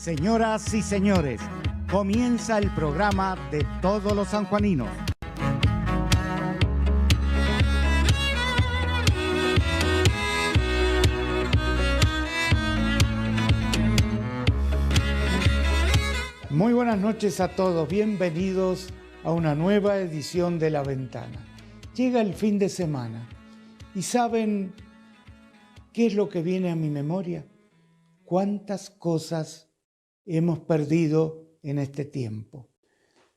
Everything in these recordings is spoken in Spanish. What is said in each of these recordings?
Señoras y señores, comienza el programa de todos los sanjuaninos. Muy buenas noches a todos, bienvenidos a una nueva edición de La Ventana. Llega el fin de semana y ¿saben qué es lo que viene a mi memoria? ¿Cuántas cosas hemos perdido en este tiempo?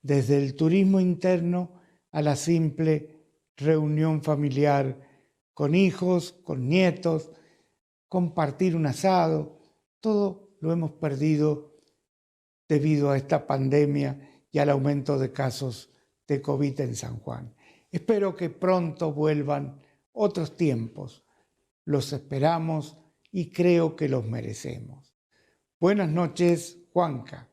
Desde el turismo interno a la simple reunión familiar con hijos, con nietos, compartir un asado, todo lo hemos perdido debido a esta pandemia y al aumento de casos de COVID en San Juan. Espero que pronto vuelvan otros tiempos. Los esperamos y creo que los merecemos. Buenas noches, Juanca.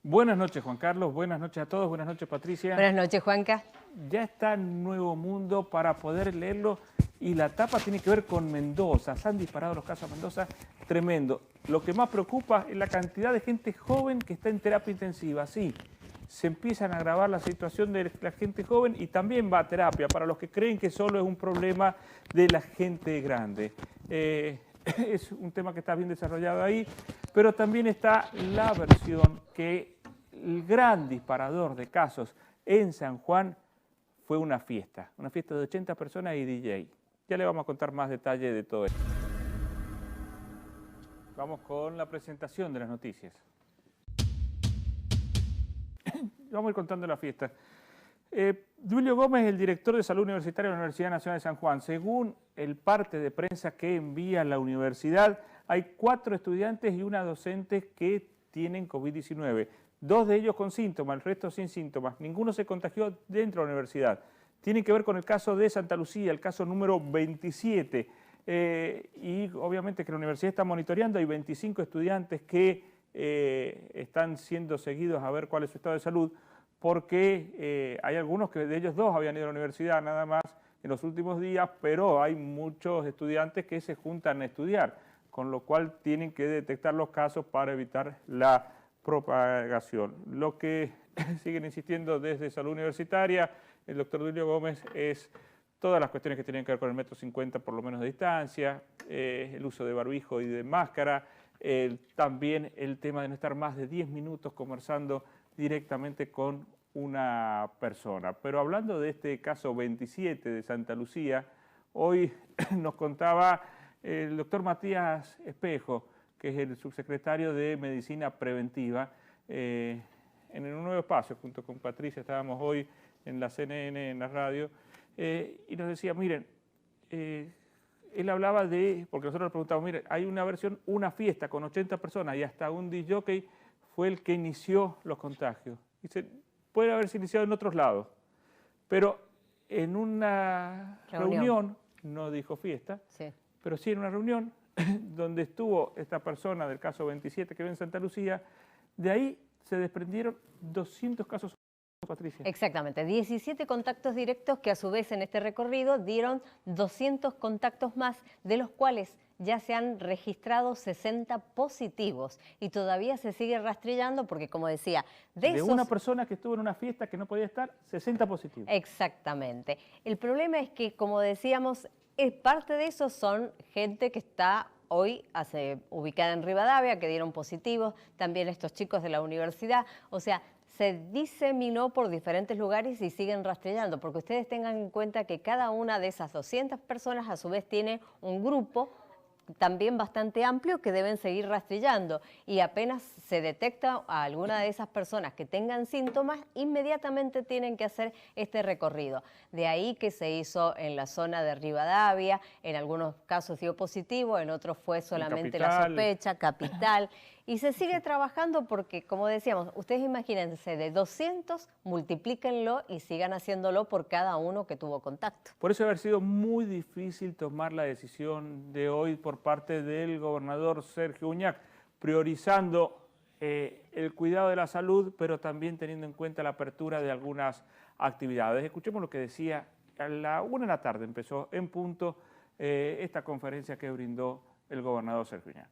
Buenas noches, Juan Carlos. Buenas noches a todos. Buenas noches, Patricia. Buenas noches, Juanca. Ya está Nuevo Mundo para poder leerlo y la tapa tiene que ver con Mendoza. Se han disparado los casos a Mendoza, tremendo. Lo que más preocupa es la cantidad de gente joven que está en terapia intensiva. Sí, se empiezan a agravar la situación de la gente joven y también va a terapia para los que creen que solo es un problema de la gente grande. Es un tema que está bien desarrollado ahí, pero también está la versión que el gran disparador de casos en San Juan fue una fiesta de 80 personas y DJ. Ya le vamos a contar más detalles de todo esto. Vamos con la presentación de las noticias. Vamos a ir contando la fiesta. Duilio Gómez, el director de Salud Universitaria de la Universidad Nacional de San Juan. Según el parte de prensa que envía la universidad, hay 4 estudiantes y una docente que tienen COVID-19. 2 de ellos con síntomas, el resto sin síntomas. Ninguno se contagió dentro de la universidad. Tiene que ver con el caso de Santa Lucía, el caso número 27. Y obviamente que la universidad está monitoreando. Hay 25 estudiantes que están siendo seguidos a ver cuál es su estado de salud, porque hay algunos que de ellos 2 habían ido a la universidad nada más en los últimos días, pero hay muchos estudiantes que se juntan a estudiar, con lo cual tienen que detectar los casos para evitar la propagación. Lo que siguen insistiendo desde Salud Universitaria, el doctor Duilio Gómez, es todas las cuestiones que tienen que ver con el 1,50 m por lo menos de distancia, el uso de barbijo y de máscara, también el tema de no estar más de 10 minutos conversando directamente con una persona. Pero hablando de este caso 27 de Santa Lucía, hoy nos contaba el doctor Matías Espejo, que es el subsecretario de Medicina Preventiva, en un nuevo espacio, junto con Patricia, estábamos hoy en la CNN, en la radio, y nos decía, miren, él hablaba de, porque nosotros le preguntamos, miren, hay una versión, una fiesta con 80 personas y hasta un disc-jockey fue el que inició los contagios. Dice, puede haberse iniciado en otros lados, pero en una reunión no dijo fiesta, sí, pero sí en una reunión donde estuvo esta persona del caso 27 que ve en Santa Lucía, de ahí se desprendieron 200 casos, Patricia. Exactamente, 17 contactos directos que a su vez en este recorrido dieron 200 contactos más, de los cuales ya se han registrado 60 positivos y todavía se sigue rastrillando porque, como decía, de una persona que estuvo en una fiesta que no podía estar, 60 positivos. Exactamente. El problema es que, como decíamos, parte de eso son gente que está hoy ubicada en Rivadavia, que dieron positivos, también estos chicos de la universidad, o sea, se diseminó por diferentes lugares y siguen rastrillando, porque ustedes tengan en cuenta que cada una de esas 200 personas a su vez tiene un grupo también bastante amplio que deben seguir rastrillando, y apenas se detecta a alguna de esas personas que tengan síntomas, inmediatamente tienen que hacer este recorrido. De ahí que se hizo en la zona de Rivadavia, en algunos casos dio positivo, en otros fue solamente la sospecha, Capital, y se sigue trabajando porque, como decíamos, ustedes imagínense, de 200 multiplíquenlo y sigan haciéndolo por cada uno que tuvo contacto. Por eso haber sido muy difícil tomar la decisión de hoy por parte del gobernador Sergio Uñac, priorizando el cuidado de la salud, pero también teniendo en cuenta la apertura de algunas actividades. Escuchemos lo que decía a la 1 de la tarde, empezó en punto esta conferencia que brindó el gobernador Sergio Uñac.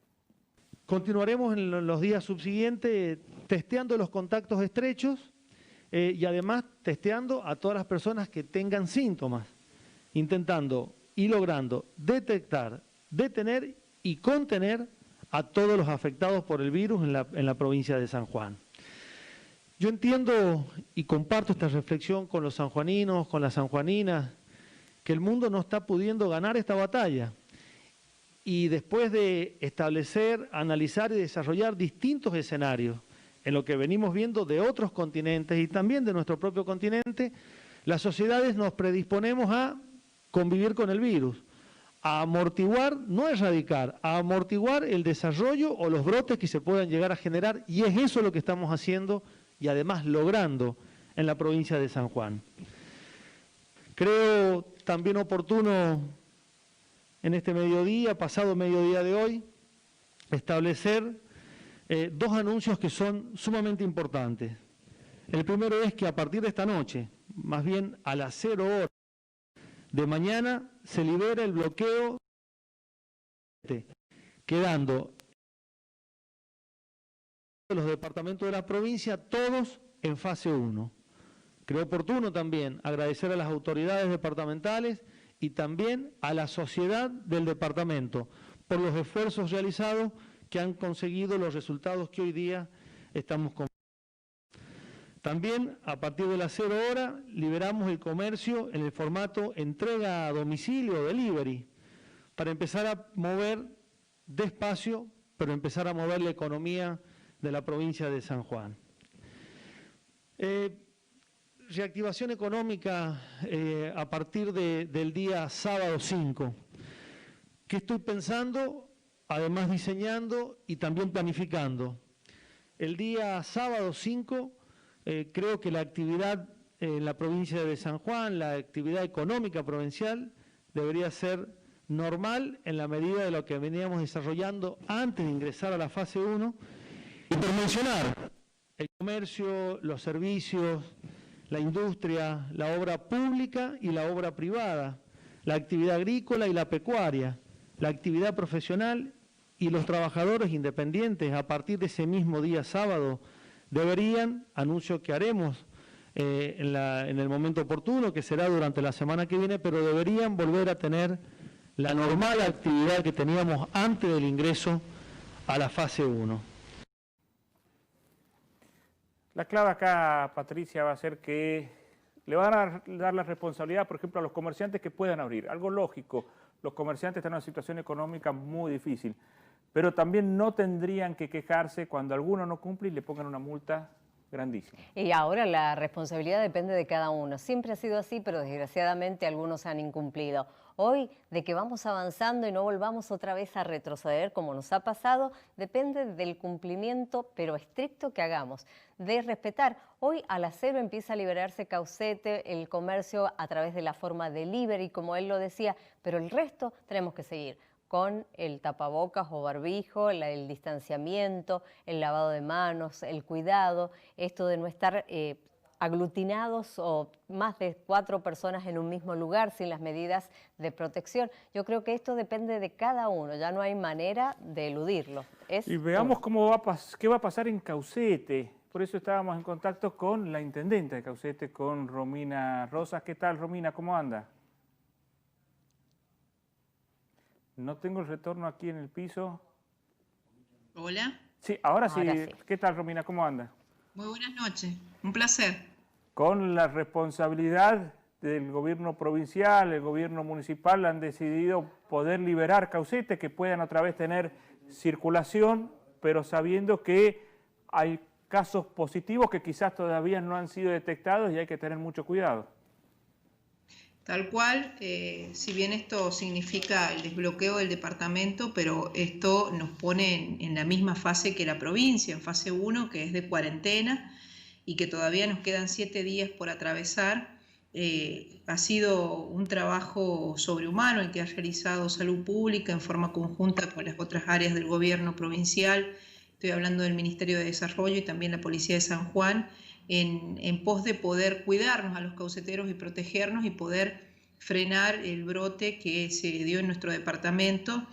Continuaremos en los días subsiguientes testeando los contactos estrechos y además testeando a todas las personas que tengan síntomas, intentando y logrando detectar, detener y contener a todos los afectados por el virus en la provincia de San Juan. Yo entiendo y comparto esta reflexión con los sanjuaninos, con las sanjuaninas, que el mundo no está pudiendo ganar esta batalla. Y después de establecer, analizar y desarrollar distintos escenarios en lo que venimos viendo de otros continentes y también de nuestro propio continente, las sociedades nos predisponemos a convivir con el virus, a amortiguar, no erradicar, a amortiguar el desarrollo o los brotes que se puedan llegar a generar, y es eso lo que estamos haciendo y además logrando en la provincia de San Juan. Creo también oportuno en este mediodía, pasado mediodía de hoy, establecer dos anuncios que son sumamente importantes. El primero es que a partir de esta noche, más bien a las 0 horas de mañana, se libera el bloqueo, quedando los departamentos de la provincia todos en fase 1. Creo oportuno también agradecer a las autoridades departamentales y también a la sociedad del departamento por los esfuerzos realizados que han conseguido los resultados que hoy día estamos con. También a partir de las 0 horas liberamos el comercio en el formato entrega a domicilio, delivery, para empezar a mover despacio, pero empezar a mover la economía de la provincia de San Juan. Reactivación económica a partir del día sábado 5. ¿Qué estoy pensando? Además diseñando y también planificando. El día sábado 5 creo que la actividad en la provincia de San Juan, la actividad económica provincial, debería ser normal en la medida de lo que veníamos desarrollando antes de ingresar a la fase 1. Y por mencionar, el comercio, los servicios, la industria, la obra pública y la obra privada, la actividad agrícola y la pecuaria, la actividad profesional y los trabajadores independientes a partir de ese mismo día sábado deberían, anuncio que haremos en el momento oportuno, que será durante la semana que viene, pero deberían volver a tener la normal actividad que teníamos antes del ingreso a la fase 1. La clave acá, Patricia, va a ser que le van a dar la responsabilidad, por ejemplo, a los comerciantes que puedan abrir. Algo lógico, los comerciantes están en una situación económica muy difícil, pero también no tendrían que quejarse cuando alguno no cumple y le pongan una multa grandísima. Y ahora la responsabilidad depende de cada uno. Siempre ha sido así, pero desgraciadamente algunos han incumplido. Hoy, de que vamos avanzando y no volvamos otra vez a retroceder como nos ha pasado, depende del cumplimiento, pero estricto, que hagamos, de respetar. Hoy a las 0 empieza a liberarse Caucete, el comercio a través de la forma delivery, como él lo decía, pero el resto tenemos que seguir con el tapabocas o barbijo, el distanciamiento, el lavado de manos, el cuidado, esto de no estar aglutinados o más de 4 personas en un mismo lugar sin las medidas de protección. Yo creo que esto depende de cada uno, ya no hay manera de eludirlo. Y veamos qué va a pasar en Caucete. Por eso estábamos en contacto con la intendente de Caucete, con Romina Rosas. ¿Qué tal, Romina? ¿Cómo anda? No tengo el retorno aquí en el piso. Hola. Sí, ahora sí. ¿Qué tal, Romina? ¿Cómo anda? Muy buenas noches. Un placer. Con la responsabilidad del gobierno provincial, el gobierno municipal, han decidido poder liberar Caucete, que puedan otra vez tener circulación, pero sabiendo que hay casos positivos que quizás todavía no han sido detectados y hay que tener mucho cuidado. Tal cual, si bien esto significa el desbloqueo del departamento, pero esto nos pone en la misma fase que la provincia, en fase 1, que es de cuarentena, y que todavía nos quedan 7 días por atravesar. Ha sido un trabajo sobrehumano el que ha realizado Salud Pública en forma conjunta con las otras áreas del gobierno provincial. Estoy hablando del Ministerio de Desarrollo y también la Policía de San Juan, en pos de poder cuidarnos a los cauceteros y protegernos y poder frenar el brote que se dio en nuestro departamento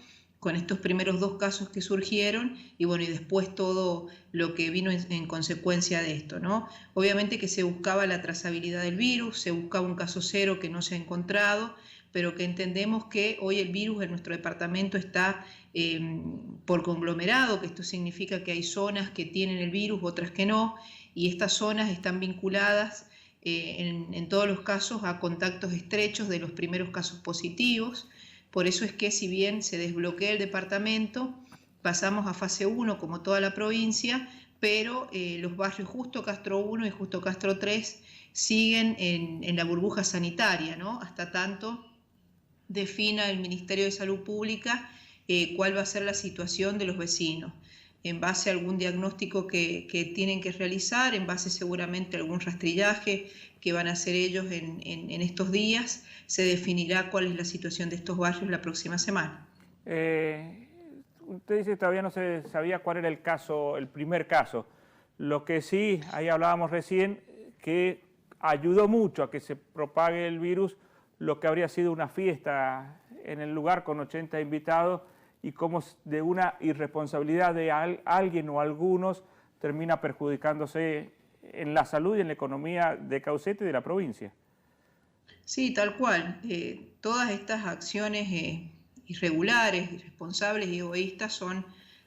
con estos primeros 2 casos que surgieron y bueno, y después todo lo que vino en consecuencia de esto, ¿no? Obviamente que se buscaba la trazabilidad del virus, se buscaba un caso cero que no se ha encontrado, pero que entendemos que hoy el virus en nuestro departamento está por conglomerado, que esto significa que hay zonas que tienen el virus, otras que no, y estas zonas están vinculadas en todos los casos a contactos estrechos de los primeros casos positivos. Por eso es que si bien se desbloquea el departamento, pasamos a fase 1 como toda la provincia, pero los barrios Justo Castro 1 y Justo Castro 3 siguen en la burbuja sanitaria, ¿no? Hasta tanto defina el Ministerio de Salud Pública cuál va a ser la situación de los vecinos, en base a algún diagnóstico que tienen que realizar, en base seguramente a algún rastrillaje que van a hacer ellos en estos días, se definirá cuál es la situación de estos barrios la próxima semana. Usted dice que todavía no se sabía cuál era el caso, el primer caso. Lo que sí, ahí hablábamos recién, que ayudó mucho a que se propague el virus, lo que habría sido una fiesta en el lugar con 80 invitados y cómo de una irresponsabilidad de alguien o algunos termina perjudicándose en la salud y en la economía de Caucete y de la provincia. Sí, tal cual. Todas estas acciones irregulares, irresponsables y egoístas son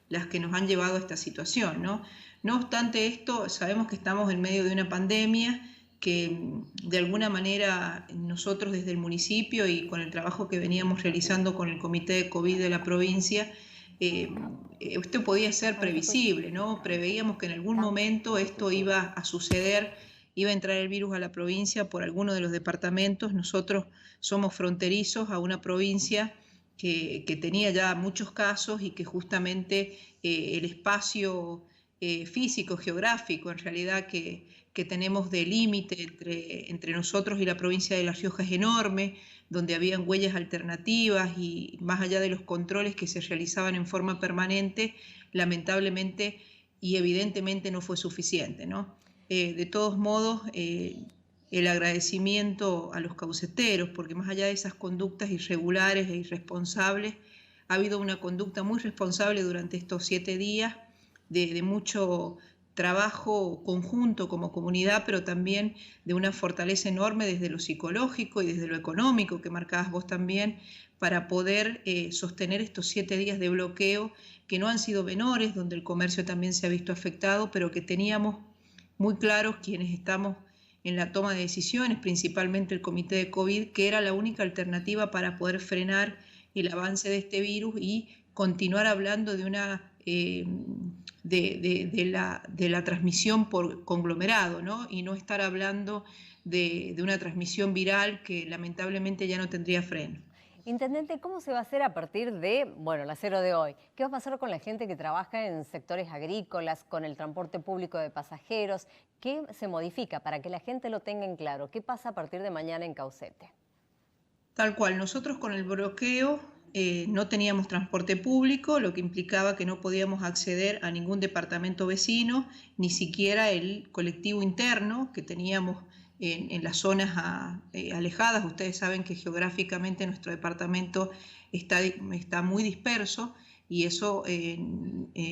las que nos han llevado a esta situación, ¿no? No obstante esto, sabemos que estamos en medio de una pandemia que de alguna manera nosotros desde el municipio y con el trabajo que veníamos realizando con el comité de COVID de la provincia, esto podía ser previsible, ¿no? Preveíamos que en algún momento esto iba a suceder, iba a entrar el virus a la provincia por alguno de los departamentos. Nosotros somos fronterizos a una provincia que tenía ya muchos casos y que justamente el espacio físico, geográfico, en realidad que tenemos de límite entre nosotros y la provincia de La Rioja es enorme, donde habían huellas alternativas y más allá de los controles que se realizaban en forma permanente, lamentablemente y evidentemente no fue suficiente, ¿no? De todos modos, el agradecimiento a los cauceteros, porque más allá de esas conductas irregulares e irresponsables, ha habido una conducta muy responsable durante estos 7 días, de mucho trabajo conjunto como comunidad, pero también de una fortaleza enorme desde lo psicológico y desde lo económico, que marcabas vos también, para poder sostener estos 7 días de bloqueo, que no han sido menores, donde el comercio también se ha visto afectado, pero que teníamos muy claros quienes estamos en la toma de decisiones, principalmente el comité de COVID, que era la única alternativa para poder frenar el avance de este virus y continuar hablando de una de la transmisión por conglomerado, ¿no? Y no estar hablando de una transmisión viral que lamentablemente ya no tendría freno. Intendente, ¿cómo se va a hacer a partir de, bueno, la 0 de hoy? ¿Qué va a pasar con la gente que trabaja en sectores agrícolas, con el transporte público de pasajeros? ¿Qué se modifica para que la gente lo tenga en claro? ¿Qué pasa a partir de mañana en Caucete? Tal cual, nosotros con el bloqueo no teníamos transporte público, lo que implicaba que no podíamos acceder a ningún departamento vecino, ni siquiera el colectivo interno que teníamos en las zonas alejadas. Ustedes saben que geográficamente nuestro departamento está muy disperso y eso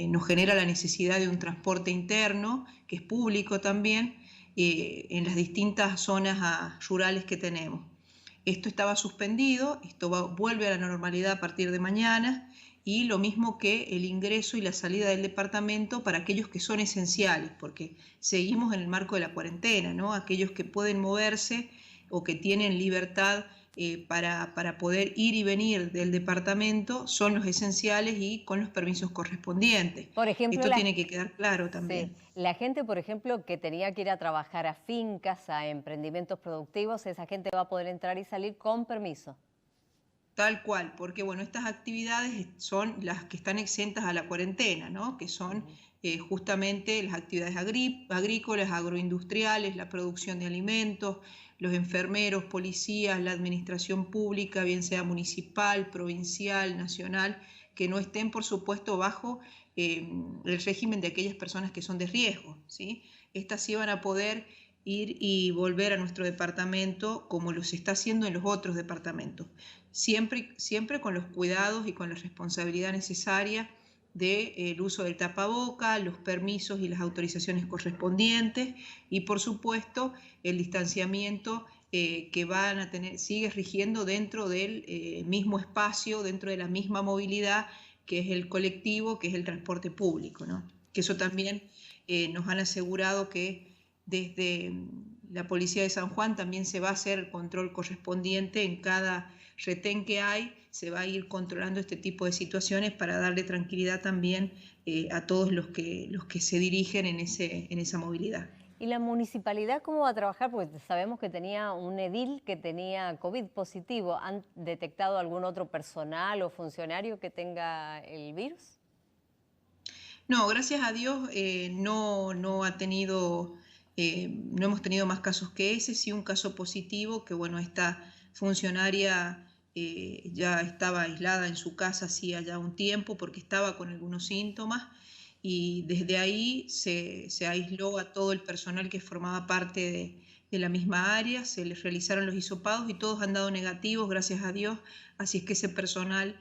nos genera la necesidad de un transporte interno, que es público también, en las distintas zonas rurales que tenemos. Esto estaba suspendido, esto vuelve a la normalidad a partir de mañana, y lo mismo que el ingreso y la salida del departamento para aquellos que son esenciales, porque seguimos en el marco de la cuarentena, ¿no? Aquellos que pueden moverse o que tienen libertad para poder ir y venir del departamento son los esenciales y con los permisos correspondientes. Por ejemplo, esto tiene que quedar claro también. Sí. La gente, por ejemplo, que tenía que ir a trabajar a fincas, a emprendimientos productivos, esa gente va a poder entrar y salir con permiso. Tal cual, porque bueno, estas actividades son las que están exentas a la cuarentena, ¿no? Que son justamente las actividades agrícolas, agroindustriales, la producción de alimentos, los enfermeros, policías, la administración pública, bien sea municipal, provincial, nacional, que no estén, por supuesto, bajo el régimen de aquellas personas que son de riesgo, ¿sí? Estas sí van a poder ir y volver a nuestro departamento como lo se está haciendo en los otros departamentos, siempre con los cuidados y con la responsabilidad necesaria del uso del tapaboca, los permisos y las autorizaciones correspondientes y por supuesto el distanciamiento que van a tener, sigue rigiendo dentro del mismo espacio, dentro de la misma movilidad que es el colectivo, que es el transporte público, ¿no? Que eso también nos han asegurado que desde la Policía de San Juan también se va a hacer el control correspondiente en cada retén que hay, se va a ir controlando este tipo de situaciones para darle tranquilidad también a todos los que se dirigen en esa movilidad. ¿Y la municipalidad cómo va a trabajar? Porque sabemos que tenía un edil que tenía COVID positivo. ¿Han detectado algún otro personal o funcionario que tenga el virus? No, gracias a Dios no hemos tenido más casos que ese, sí un caso positivo, que bueno, esta funcionaria ya estaba aislada en su casa hacía ya un tiempo porque estaba con algunos síntomas y desde ahí se aisló a todo el personal que formaba parte de la misma área, se les realizaron los hisopados y todos han dado negativos, gracias a Dios, así es que ese personal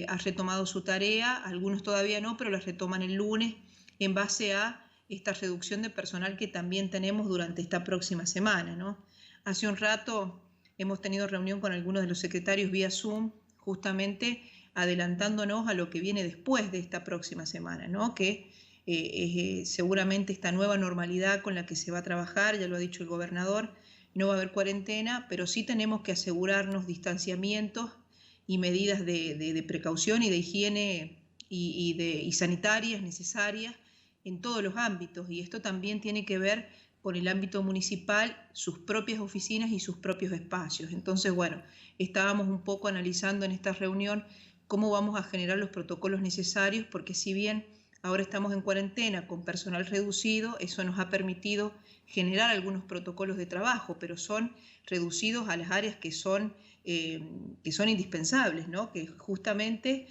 ha retomado su tarea, algunos todavía no, pero la retoman el lunes en base a esta reducción de personal que también tenemos durante esta próxima semana, ¿no? Hace un rato hemos tenido reunión con algunos de los secretarios vía Zoom, justamente adelantándonos a lo que viene después de esta próxima semana, ¿no? Que seguramente esta nueva normalidad con la que se va a trabajar, ya lo ha dicho el gobernador, no va a haber cuarentena, pero sí tenemos que asegurarnos distanciamientos y medidas de precaución y de higiene y sanitarias necesarias en todos los ámbitos, y esto también tiene que ver con el ámbito municipal, sus propias oficinas y sus propios espacios. Entonces, bueno, estábamos un poco analizando en esta reunión cómo vamos a generar los protocolos necesarios, porque si bien ahora estamos en cuarentena con personal reducido, eso nos ha permitido generar algunos protocolos de trabajo, pero son reducidos a las áreas que son indispensables, ¿no? Que justamente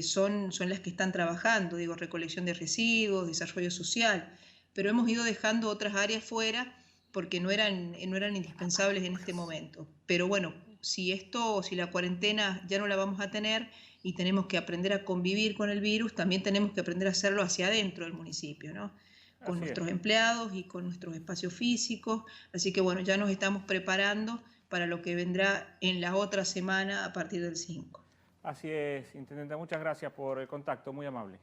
son las que están trabajando, digo, recolección de residuos, desarrollo social, pero hemos ido dejando otras áreas fuera porque no eran indispensables en este momento. Pero bueno, si la cuarentena ya no la vamos a tener y tenemos que aprender a convivir con el virus, también tenemos que aprender a hacerlo hacia adentro del municipio, ¿no? Con nuestros empleados y con nuestros espacios físicos. Así que bueno, ya nos estamos preparando para lo que vendrá en la otra semana a partir del 5. Así es, Intendenta, muchas gracias por el contacto, muy amable.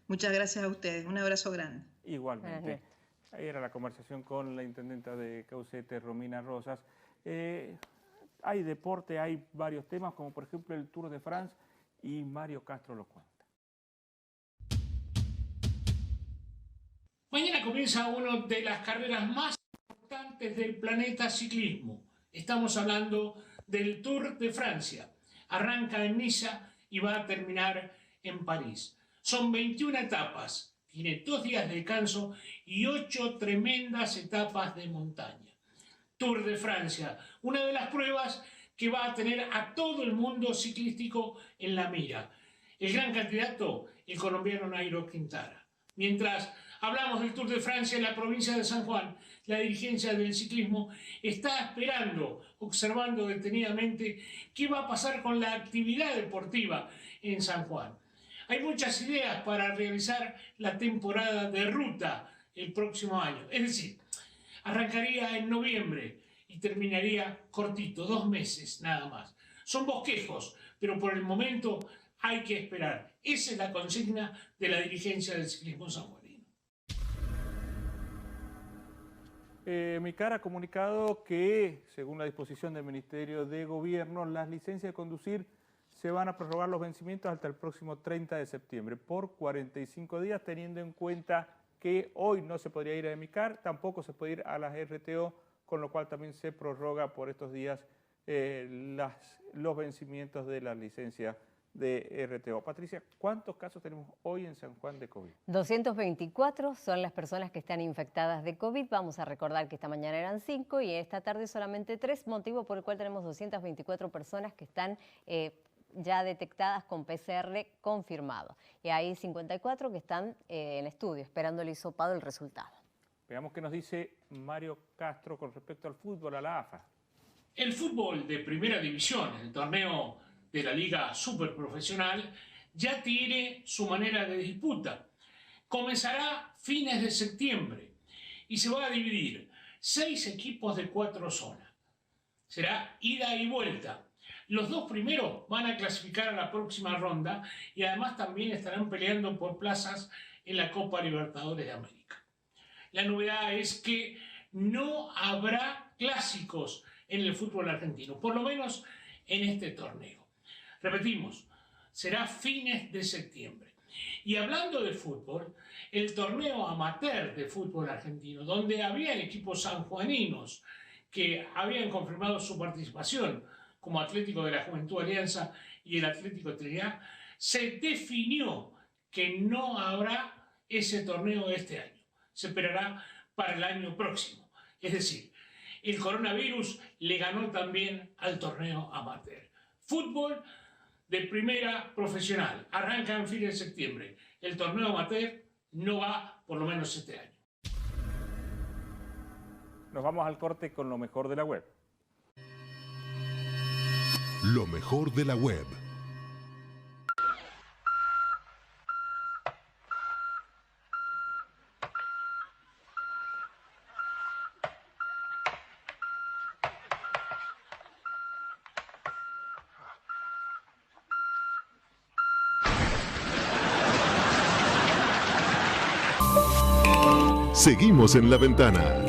Muchas gracias a ustedes, un abrazo grande. Igualmente. Ahí era la conversación con la Intendenta de Caucete, Romina Rosas. Hay deporte, hay varios temas, como por ejemplo el Tour de France, y Mario Castro lo cuenta. Mañana comienza una de las carreras más importantes del planeta ciclismo. Estamos hablando del Tour de Francia. Arranca en Niza y va a terminar en París. Son 21 etapas, tiene 2 días de descanso y 8 tremendas etapas de montaña. Tour de Francia, una de las pruebas que va a tener a todo el mundo ciclístico en la mira. El gran candidato, el colombiano Nairo Quintana. Mientras hablamos del Tour de Francia en la provincia de San Juan, la dirigencia del ciclismo está esperando, observando detenidamente qué va a pasar con la actividad deportiva en San Juan. Hay muchas ideas para realizar la temporada de ruta el próximo año. Es decir, arrancaría en noviembre y terminaría cortito, 2 meses nada más. Son bosquejos, pero por el momento hay que esperar. Esa es la consigna de la dirigencia del ciclismo sanjuanino. MICAR ha comunicado que, según la disposición del Ministerio de Gobierno, las licencias de conducir se van a prorrogar los vencimientos hasta el próximo 30 de septiembre por 45 días, teniendo en cuenta que hoy no se podría ir a MICAR, tampoco se puede ir a las RTO, con lo cual también se prorroga por estos días los vencimientos de las licencias de RTO. Patricia, ¿cuántos casos tenemos hoy en San Juan de COVID? 224 son las personas que están infectadas de COVID. Vamos a recordar que esta mañana eran 5 y esta tarde solamente 3, motivo por el cual tenemos 224 personas que están ya detectadas con PCR confirmado. Y hay 54 que están en estudio, esperando el hisopado, el resultado. Veamos qué nos dice Mario Castro con respecto al fútbol, a la AFA. El fútbol de primera división, el torneo de la Liga Superprofesional, ya tiene su manera de disputa. Comenzará fines de septiembre y se va a dividir 6 equipos de 4 zonas. Será ida y vuelta. Los 2 primeros van a clasificar a la próxima ronda y además también estarán peleando por plazas en la Copa Libertadores de América. La novedad es que no habrá clásicos en el fútbol argentino, por lo menos en este torneo. Repetimos, será fines de septiembre. Y hablando de fútbol, el torneo amateur de fútbol argentino, donde había equipos sanjuaninos que habían confirmado su participación, como Atlético de la Juventud Alianza y el Atlético Trinidad, se definió que no habrá ese torneo este año. Se esperará para el año próximo. Es decir, el coronavirus le ganó también al torneo amateur. Fútbol de primera profesional. Arranca en fin de septiembre. El torneo amateur no va, por lo menos este año. Nos vamos al corte con lo mejor de la web. Lo mejor de la web. Seguimos en La Ventana.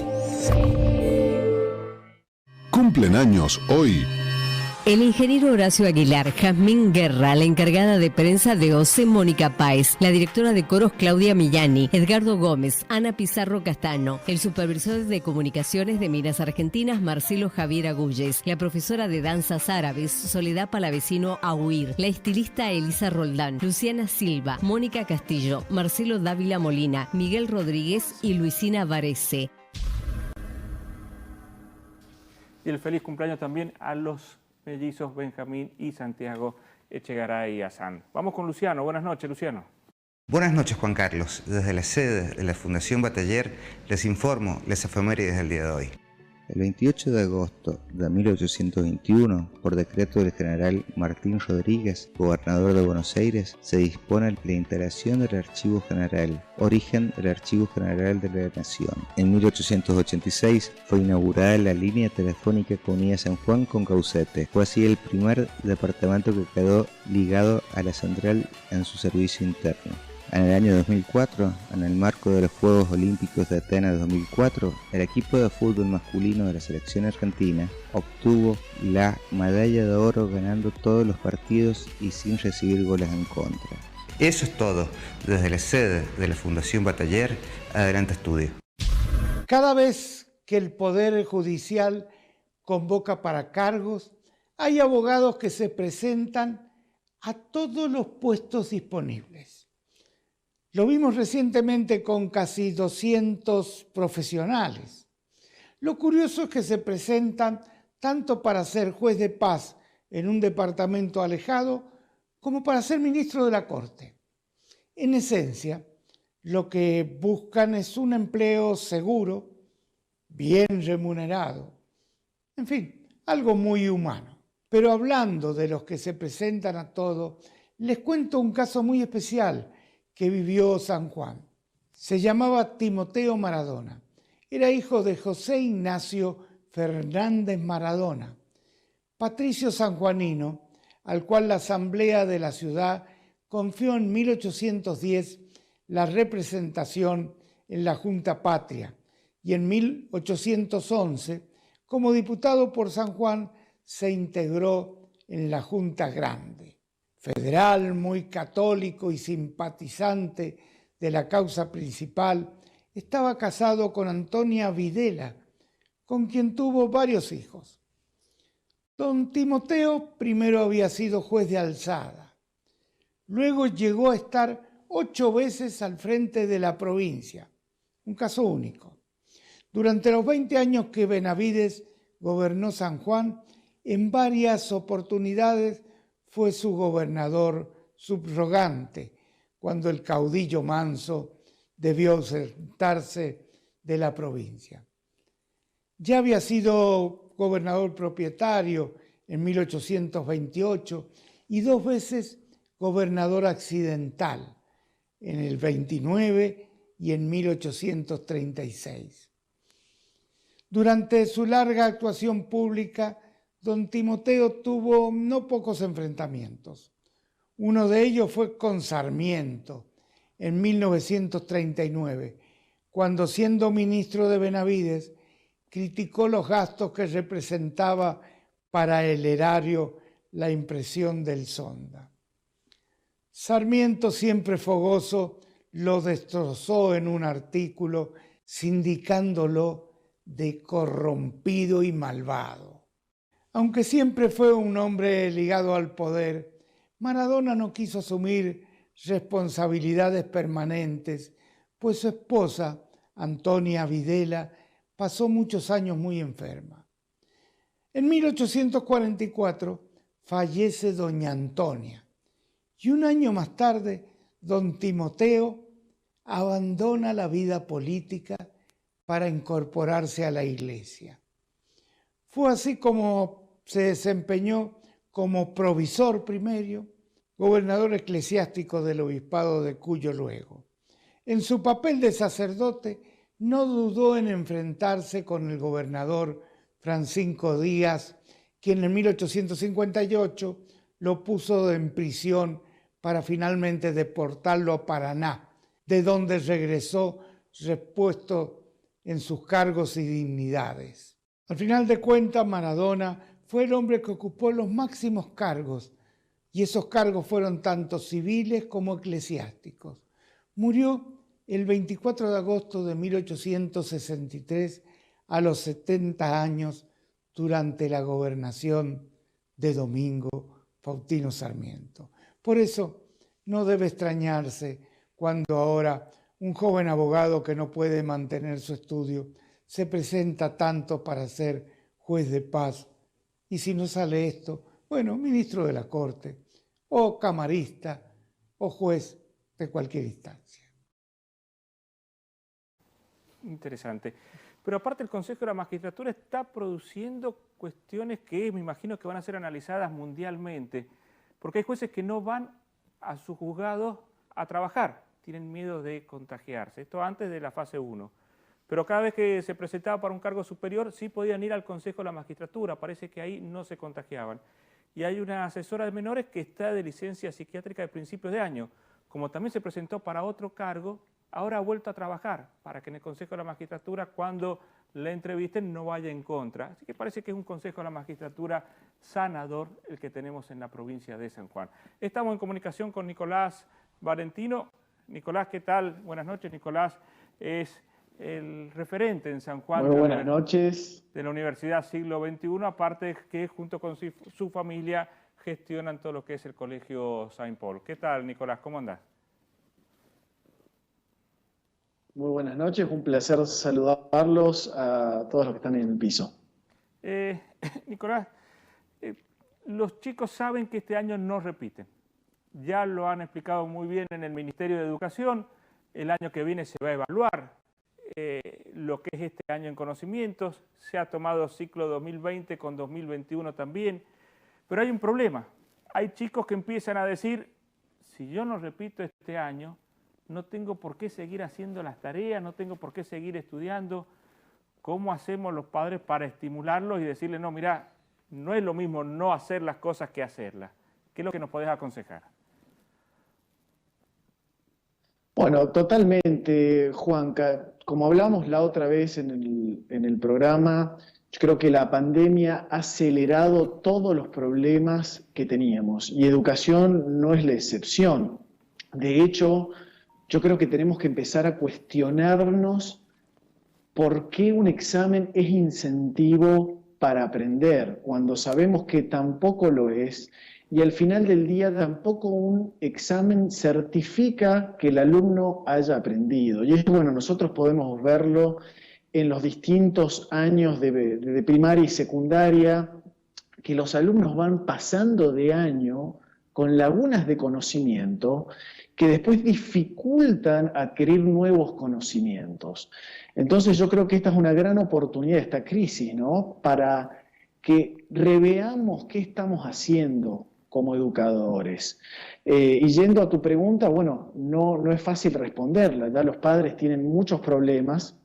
Cumplen años hoy. El ingeniero Horacio Aguilar, Jazmín Guerra, la encargada de prensa de OCE, Mónica Páez, la directora de coros, Claudia Millani, Edgardo Gómez, Ana Pizarro Castano, el supervisor de comunicaciones de Minas Argentinas, Marcelo Javier Agulles, la profesora de danzas árabes, Soledad Palavecino Ahuir, la estilista Elisa Roldán, Luciana Silva, Mónica Castillo, Marcelo Dávila Molina, Miguel Rodríguez y Luisina Varese. Y el feliz cumpleaños también a los mellizos Benjamín y Santiago Echegaray y Azán. Vamos con Luciano. Buenas noches, Luciano. Buenas noches, Juan Carlos. Desde la sede de la Fundación Bataller les informo las efemérides del día de hoy. El 28 de agosto de 1821, por decreto del general Martín Rodríguez, gobernador de Buenos Aires, se dispone la integración del Archivo General, origen del Archivo General de la Nación. En 1886 fue inaugurada la línea telefónica que unía San Juan con Caucete. Fue así el primer departamento que quedó ligado a la central en su servicio interno. En el año 2004, en el marco de los Juegos Olímpicos de Atenas 2004, el equipo de fútbol masculino de la selección argentina obtuvo la medalla de oro ganando todos los partidos y sin recibir goles en contra. Eso es todo. Desde la sede de la Fundación Bataller, adelante estudio. Cada vez que el Poder Judicial convoca para cargos, hay abogados que se presentan a todos los puestos disponibles. Lo vimos recientemente con casi 200 profesionales. Lo curioso es que se presentan tanto para ser juez de paz en un departamento alejado como para ser ministro de la Corte. En esencia, lo que buscan es un empleo seguro, bien remunerado, en fin, algo muy humano. Pero hablando de los que se presentan a todo, les cuento un caso muy especial que vivió San Juan. Se llamaba Timoteo Maradona. Era hijo de José Ignacio Fernández Maradona, patricio sanjuanino, al cual la Asamblea de la ciudad confió en 1810 la representación en la Junta Patria y en 1811, como diputado por San Juan, se integró en la Junta Grande. Federal, muy católico y simpatizante de la causa principal, estaba casado con Antonia Videla, con quien tuvo varios hijos. Don Timoteo primero había sido juez de alzada, luego llegó a estar 8 veces al frente de la provincia, un caso único. Durante los 20 años que Benavides gobernó San Juan, en varias oportunidades fue su gobernador subrogante, cuando el caudillo Manso debió ausentarse de la provincia. Ya había sido gobernador propietario en 1828 y 2 veces gobernador accidental, en el 29 y en 1836. Durante su larga actuación pública, don Timoteo tuvo no pocos enfrentamientos. Uno de ellos fue con Sarmiento en 1939, cuando siendo ministro de Benavides, criticó los gastos que representaba para el erario la impresión del Sonda. Sarmiento, siempre fogoso, lo destrozó en un artículo, sindicándolo de corrompido y malvado. Aunque siempre fue un hombre ligado al poder, Maradona no quiso asumir responsabilidades permanentes, pues su esposa, Antonia Videla, pasó muchos años muy enferma. En 1844 fallece doña Antonia y un año más tarde don Timoteo abandona la vida política para incorporarse a la iglesia. Fue así como se desempeñó como provisor primero, gobernador eclesiástico del obispado de Cuyo luego. En su papel de sacerdote no dudó en enfrentarse con el gobernador Francisco Díaz, quien en 1858 lo puso en prisión para finalmente deportarlo a Paraná, de donde regresó repuesto en sus cargos y dignidades. Al final de cuentas, Maradona fue el hombre que ocupó los máximos cargos, y esos cargos fueron tanto civiles como eclesiásticos. Murió el 24 de agosto de 1863 a los 70 años durante la gobernación de Domingo Faustino Sarmiento. Por eso no debe extrañarse cuando ahora un joven abogado que no puede mantener su estudio se presenta tanto para ser juez de paz y, si no sale esto, bueno, ministro de la Corte o camarista o juez de cualquier instancia. Interesante. Pero aparte el Consejo de la Magistratura está produciendo cuestiones que me imagino que van a ser analizadas mundialmente, porque hay jueces que no van a sus juzgados a trabajar, tienen miedo de contagiarse. Esto antes de la fase 1. Pero cada vez que se presentaba para un cargo superior, sí podían ir al Consejo de la Magistratura, parece que ahí no se contagiaban. Y hay una asesora de menores que está de licencia psiquiátrica de principios de año. Como también se presentó para otro cargo, ahora ha vuelto a trabajar para que en el Consejo de la Magistratura, cuando la entrevisten, no vaya en contra. Así que parece que es un Consejo de la Magistratura sanador el que tenemos en la provincia de San Juan. Estamos en comunicación con Nicolás Valentino. Nicolás, ¿qué tal? Buenas noches. Nicolás es el referente en San Juan. Muy buenas noches. De la Universidad Siglo XXI, aparte que junto con su familia gestionan todo lo que es el Colegio Saint Paul. ¿Qué tal, Nicolás? ¿Cómo andás? Muy buenas noches, un placer saludarlos a todos los que están en el piso. Nicolás, los chicos saben que este año no repiten. Ya lo han explicado muy bien en el Ministerio de Educación. El año que viene se va a evaluar lo que es este año en conocimientos. Se ha tomado ciclo 2020 con 2021 también. Pero hay un problema. Hay chicos que empiezan a decir, si yo no repito este año, no tengo por qué seguir haciendo las tareas, no tengo por qué seguir estudiando. ¿Cómo hacemos los padres para estimularlos y decirles, no, mira, no es lo mismo no hacer las cosas que hacerlas? ¿Qué es lo que nos podés aconsejar? Bueno, totalmente, Juanca. Como hablamos la otra vez en el programa, yo creo que la pandemia ha acelerado todos los problemas que teníamos y educación no es la excepción. De hecho, yo creo que tenemos que empezar a cuestionarnos por qué un examen es incentivo para aprender, cuando sabemos que tampoco lo es, y al final del día tampoco un examen certifica que el alumno haya aprendido. Y esto, bueno, nosotros podemos verlo en los distintos años de primaria y secundaria, que los alumnos van pasando de año con lagunas de conocimiento que después dificultan adquirir nuevos conocimientos. Entonces yo creo que esta es una gran oportunidad, esta crisis, ¿no? Para que reveamos qué estamos haciendo como educadores. Y yendo a tu pregunta, bueno, no es fácil responderla, ya los padres tienen muchos problemas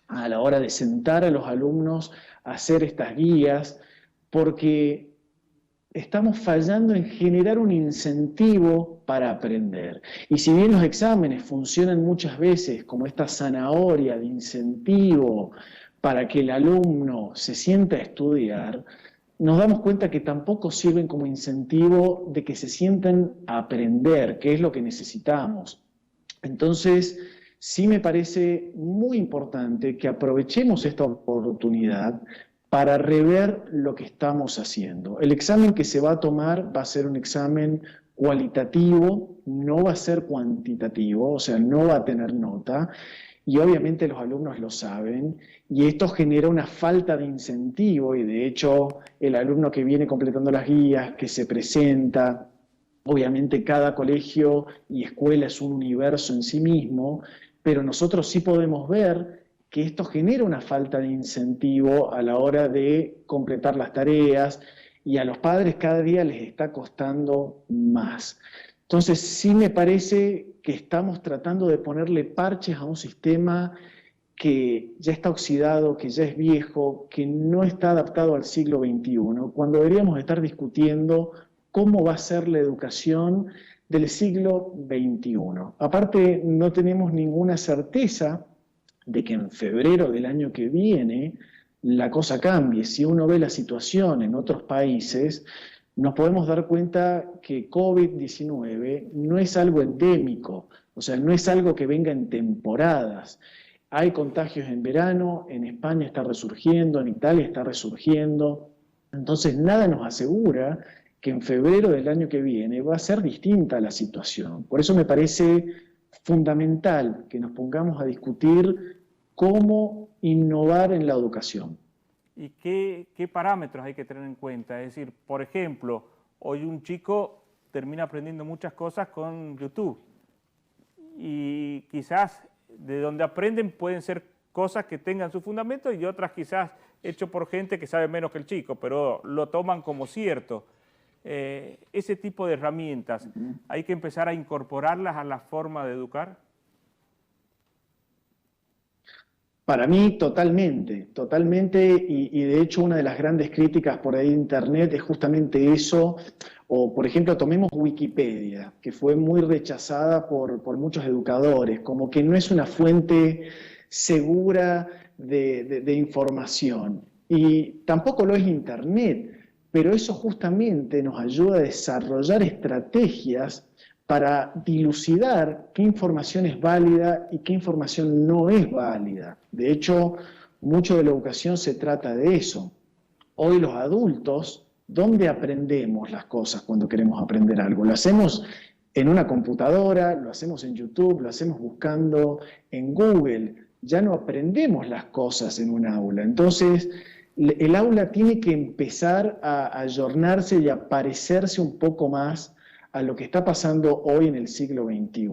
a la hora de sentar a los alumnos a hacer estas guías, porque estamos fallando en generar un incentivo para aprender. Y si bien los exámenes funcionan muchas veces como esta zanahoria de incentivo para que el alumno se sienta a estudiar, nos damos cuenta que tampoco sirven como incentivo de que se sientan a aprender, que es lo que necesitamos. Entonces, sí me parece muy importante que aprovechemos esta oportunidad para rever lo que estamos haciendo. El examen que se va a tomar va a ser un examen cualitativo, no va a ser cuantitativo, o sea, no va a tener nota, y obviamente los alumnos lo saben, y esto genera una falta de incentivo, y de hecho el alumno que viene completando las guías, que se presenta, obviamente cada colegio y escuela es un universo en sí mismo, pero nosotros sí podemos ver que esto genera una falta de incentivo a la hora de completar las tareas, y a los padres cada día les está costando más. Entonces sí me parece que estamos tratando de ponerle parches a un sistema que ya está oxidado, que ya es viejo, que no está adaptado al siglo XXI, cuando deberíamos estar discutiendo cómo va a ser la educación del siglo XXI. Aparte, no tenemos ninguna certeza de que en febrero del año que viene la cosa cambie. Si uno ve la situación en otros países, nos podemos dar cuenta que COVID-19 no es algo endémico, o sea, no es algo que venga en temporadas. Hay contagios en verano, en España está resurgiendo, en Italia está resurgiendo. Entonces, nada nos asegura que en febrero del año que viene va a ser distinta la situación. Por eso me parece fundamental que nos pongamos a discutir cómo innovar en la educación. ¿Y qué parámetros hay que tener en cuenta? Es decir, por ejemplo, hoy un chico termina aprendiendo muchas cosas con YouTube y quizás de donde aprenden pueden ser cosas que tengan su fundamento y otras quizás hechas por gente que sabe menos que el chico, pero lo toman como cierto. Ese tipo de herramientas, ¿hay que empezar a incorporarlas a la forma de educar? Para mí, totalmente, y de hecho una de las grandes críticas por ahí de Internet es justamente eso, o por ejemplo tomemos Wikipedia, que fue muy rechazada por muchos educadores, como que no es una fuente segura de información, y tampoco lo es Internet, pero eso justamente nos ayuda a desarrollar estrategias para dilucidar qué información es válida y qué información no es válida. De hecho, mucho de la educación se trata de eso. Hoy los adultos, ¿dónde aprendemos las cosas cuando queremos aprender algo? Lo hacemos en una computadora, lo hacemos en YouTube, lo hacemos buscando en Google. Ya no aprendemos las cosas en un aula. Entonces, el aula tiene que empezar a ayornarse y a parecerse un poco más a lo que está pasando hoy en el siglo XXI.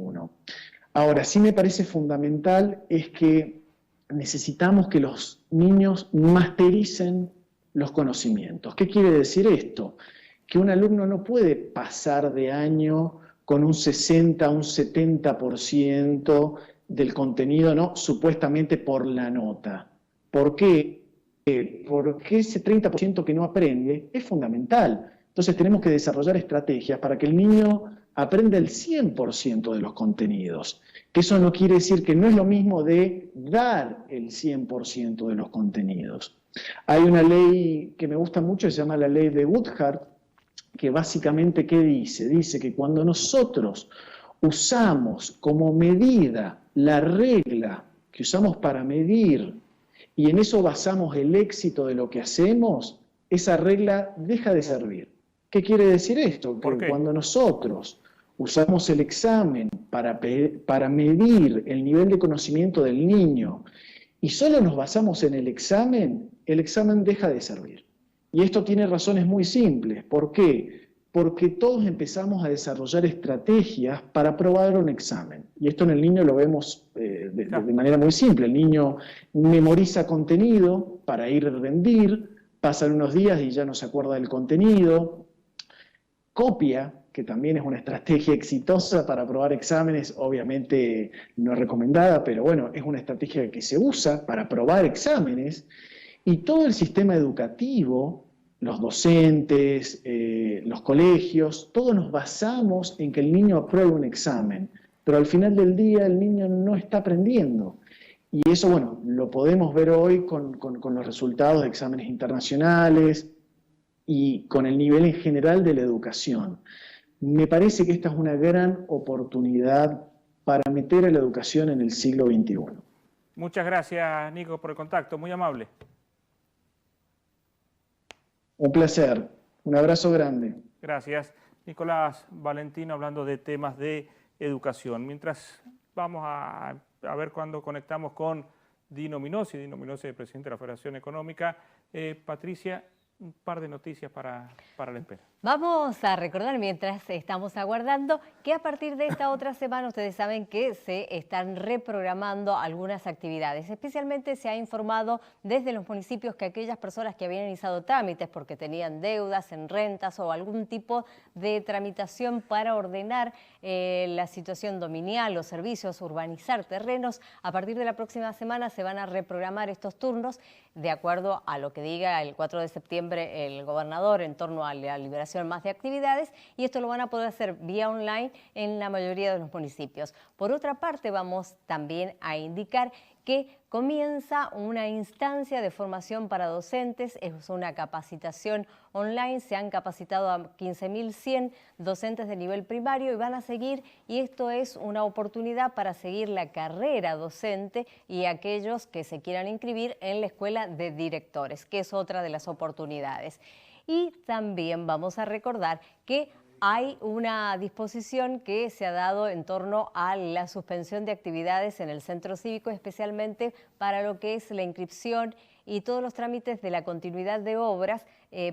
Ahora, sí me parece fundamental es que necesitamos que los niños mastericen los conocimientos. ¿Qué quiere decir esto? Que un alumno no puede pasar de año con un 60, un 70% del contenido, ¿no? Supuestamente por la nota. ¿Por qué? Porque ese 30% que no aprende es fundamental. Entonces tenemos que desarrollar estrategias para que el niño aprenda el 100% de los contenidos. Que eso no quiere decir que no es lo mismo de dar el 100% de los contenidos. Hay una ley que me gusta mucho, se llama la ley de Woodhart, que básicamente, ¿qué dice? Dice que cuando nosotros usamos como medida la regla que usamos para medir y en eso basamos el éxito de lo que hacemos, esa regla deja de servir. ¿Qué quiere decir esto? Que cuando nosotros usamos el examen para medir el nivel de conocimiento del niño y solo nos basamos en el examen deja de servir. Y esto tiene razones muy simples. ¿Por qué? porque todos empezamos a desarrollar estrategias para aprobar un examen. Y esto en el niño lo vemos de manera muy simple. El niño memoriza contenido para ir a rendir, pasan unos días y ya no se acuerda del contenido, copia, que también es una estrategia exitosa para aprobar exámenes, obviamente no recomendada, pero bueno, es una estrategia que se usa para aprobar exámenes, y todo el sistema educativo, los docentes, los colegios, todos nos basamos en que el niño apruebe un examen, pero al final del día el niño no está aprendiendo. Y eso, bueno, lo podemos ver hoy con los resultados de exámenes internacionales y con el nivel en general de la educación. Me parece que esta es una gran oportunidad para meter a la educación en el siglo XXI. Muchas gracias, Nico, por el contacto. Muy amable. Un placer. Un abrazo grande. Gracias. Nicolás Valentino hablando de temas de educación. Mientras vamos a ver cuándo conectamos con Dino Minosi, presidente de la Federación Económica. Patricia, un par de noticias para la espera. Vamos a recordar, mientras estamos aguardando, que a partir de esta otra semana ustedes saben que se están reprogramando algunas actividades. Especialmente se ha informado desde los municipios que aquellas personas que habían iniciado trámites porque tenían deudas en rentas o algún tipo de tramitación para ordenar la situación dominial, los servicios, urbanizar terrenos, a partir de la próxima semana se van a reprogramar estos turnos de acuerdo a lo que diga el 4 de septiembre el gobernador en torno a la liberación más de actividades, y esto lo van a poder hacer vía online en la mayoría de los municipios. Por otra parte, vamos también a indicar que comienza una instancia de formación para docentes, es una capacitación online, se han capacitado a 15.100 docentes de nivel primario y van a seguir, y esto es una oportunidad para seguir la carrera docente y aquellos que se quieran inscribir en la escuela de directores, que es otra de las oportunidades. Y también vamos a recordar que hay una disposición que se ha dado en torno a la suspensión de actividades en el centro cívico, especialmente para lo que es la inscripción y todos los trámites de la continuidad de obras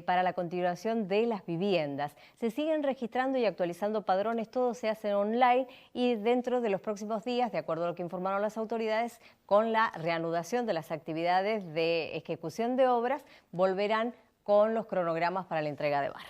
para la continuación de las viviendas. Se siguen registrando y actualizando padrones, todo se hace online y dentro de los próximos días, de acuerdo a lo que informaron las autoridades, con la reanudación de las actividades de ejecución de obras, volverán con los cronogramas para la entrega de barrio.